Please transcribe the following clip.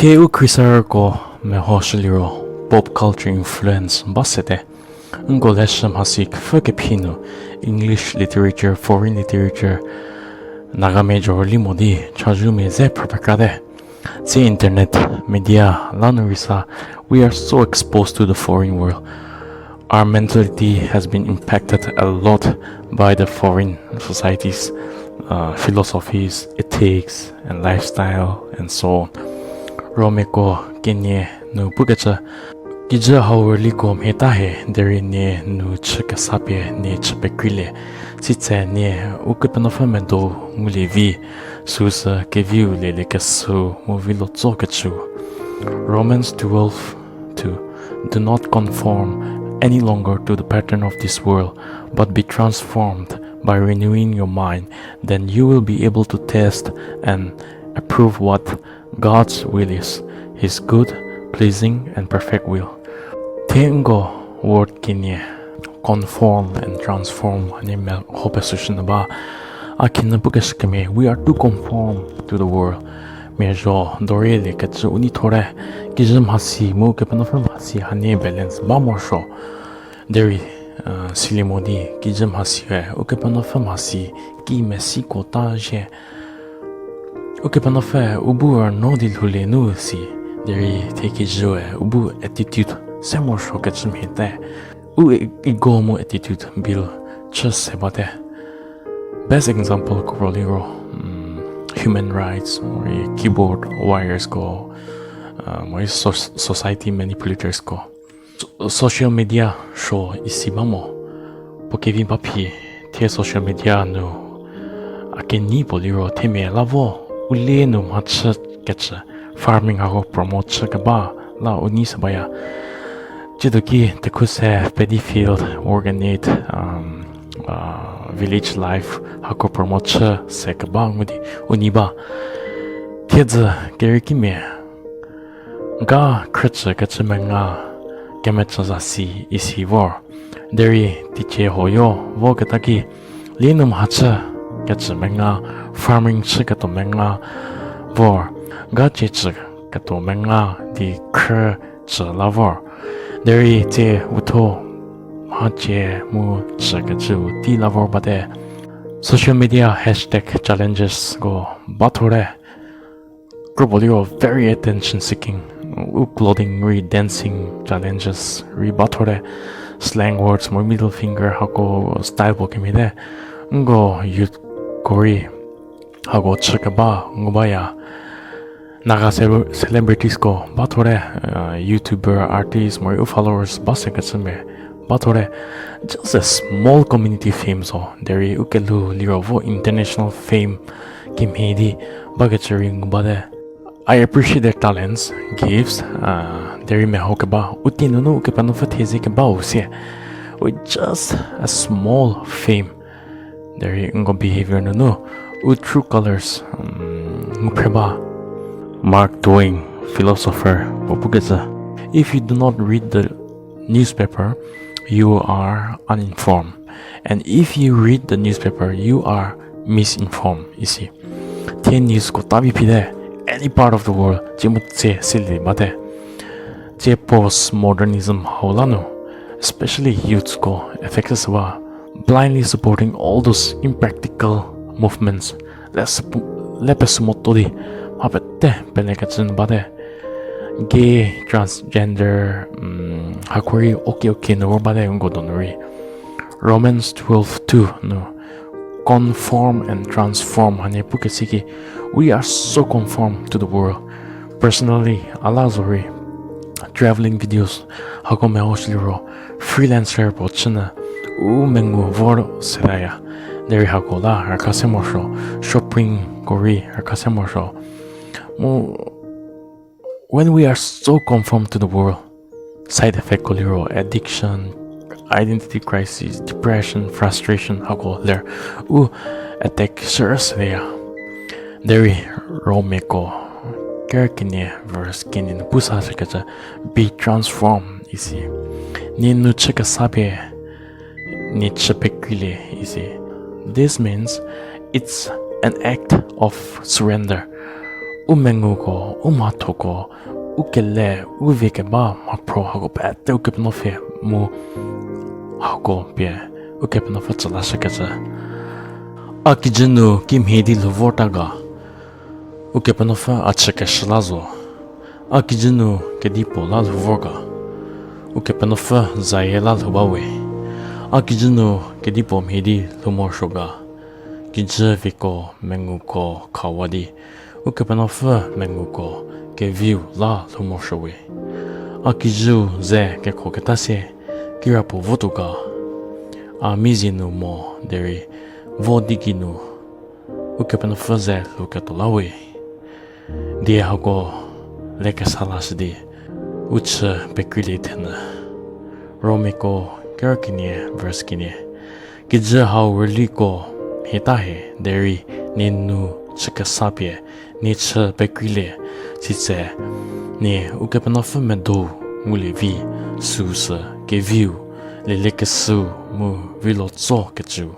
Teu Crisargo me hoshiliro pop culture influence basete ngolesham hasik fekepino English literature, foreign literature nagame jorli modi chajume ze propagande the internet media lanurisa. We are so exposed to the foreign world. Our mentality has been impacted a lot by the foreign societies, philosophies, ethics, and lifestyle, and so on. Romeko kenye no pugacha gija hawli ko meta he deri ne no chika sapie ne chapekrile sitse ne ukepanofamedo mulevi susa keviu lele kasu movilo tsokachu. Romans 12:2. Do not conform any longer to the pattern of this world, but be transformed by renewing your mind. Then you will be able to test and approve what God's will is, His good, pleasing, and perfect will. Tengo word kinye conform and transform anime hopesushinaba akina bukashkame. We are to conform to the world. Mejo dorele katsu unitore gizum hasi mo kepanofam hasi hane balance ba morsho deri silimodi gizum hasi ukepanofam hasi ki mesi kotaje ukepanofa ubu no dilhule no si deri take joe ubu attitude se morsho katsum hete u igomo attitude bil just sebate. Best example ko human rights, or keyboard warriors go, or society manipulators go. Social media show isibamo, pokevi papi te social media no akeni poliro teme lavo ule no matcha ketcha farming hago promote kaba la unisabaya. Jidoki the kuse pedifield organite village life hako promote sekabang mudi uniba tiedza gerikime ga kretsa katsemenga kemetsa si isi vor deri tiche hoyo vokataki linum hatsa katsemenga farming chikatomenga vor ga chitsa katomenga di kr lavor deri te uto hache mu chakachu ti lavor bade. Social media hashtag challenges go batore globally very attention seeking uploading dancing challenges batore slang words more middle finger hako style bokimide ngo youth kori hago chakaba ngobaya naga celebrities go batore YouTuber artists more followers basekatsame batore just a small community fame. So there ukelu lirovo international fame kimhedi bagachering bade. I appreciate their talents, gifts, there me hokaba utinunu ukepanofatezi kabausia with just a small fame. There ngo behavior no true colors mupreba. Mark Twain, philosopher, popugaza. If you do not read the newspaper, you are uninformed, and if you read the newspaper, you are misinformed. You see, 10 news ko tabi pide any part of the world. Jimutse silly bate. Je postmodernism holano, especially youths ko affects wa blindly supporting all those impractical movements. Lepesumotodi hapette penekatsun bate. Gay, transgender, hakuri okay no bade ungo donori. Romans 12:2 no conform and transform hane pukasiki. We are so conformed to the world. Personally, alazori traveling videos hakome hoshiro freelancer bochina mengu vor seraya deri hakola akasemosho shopping kori akasemosho mo. When we are so conformed to the world, side effect koliro addiction, identity crisis, depression, frustration, hakoler attack seriously. Deri romeko kerkine verse kinin pusa sekata be transformed isi. Ni nu cheka sabe ni chepekile isi. This means it's an act of surrender. umengugo umatogo ukele uvike ba makpro hago bete ukepnofe mu hago bie ukepnofe tsala shakaza akijinu kimhedi lovotaga ukepnofe achake shlazo akijinu kedipo la lovoga ukepnofe zayela lobawe akijinu kedipo mhedi lomoshoga kinje viko menguko kawadi ukepnofe menguko ke viu la lomoshowe akiju ze ke koketase kirapo votuga amizinu mo deri vodiginu ukepnofe ze lukatolawe dia hago leke salasdi uche bekulitena romiko kerkinie verskinie kije hau reliko hitahe deri ninu chikasapie niche bekule sitse ne ukepnofe medo mulevi suse ke viu le leke su mu vilotso keju